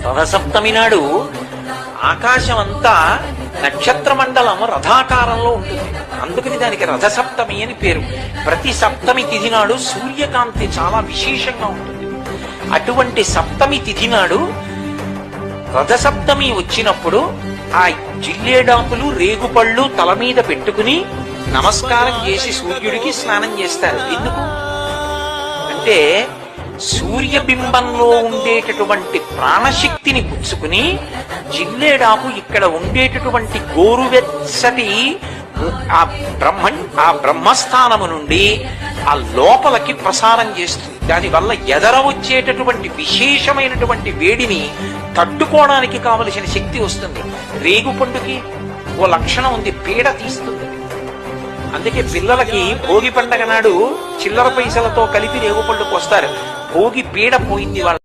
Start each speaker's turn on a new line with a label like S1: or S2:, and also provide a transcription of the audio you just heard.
S1: రథసప్తమి నాడు ఆకాశం అంతా నక్షత్ర మండలం రథాకారంలో ఉంటుంది. అందుకని దానికి రథసప్తమి అని పేరు. ప్రతి సప్తమి తిథి నాడు సూర్యకాంతి చాలా విశేషంగా ఉంటుంది. అటువంటి సప్తమి తిథి నాడు రథసప్తమి వచ్చినప్పుడు ఆ జిల్లేడాకులు రేగుపళ్ళు తల మీద పెట్టుకుని నమస్కారం చేసి సూర్యుడికి స్నానం చేస్తారు. ఎందుకు అంటే సూర్యబింబంలో ఉండేటటువంటి ప్రాణశక్తిని పుచ్చుకుని జిల్లేడాకు ఇక్కడ ఉండేటటువంటి గోరువెచ్చటి ఆ బ్రహ్మస్థానము నుండి ఆ లోపలికి ప్రసారం చేస్తుంది. దానివల్ల ఎదర వచ్చేటటువంటి విశేషమైనటువంటి వేడిని తట్టుకోవడానికి కావలసిన శక్తి వస్తుంది. రేగుపండుకి ఓ లక్షణం ఉంది, పీడ తీస్తుంది. అందుకే పిల్లలకి భోగి పండగ నాడు చిల్లర పైసలతో కలిపి రేగుపండుకు వస్తారు. భోగి పీడ పోయింది వాళ్ళ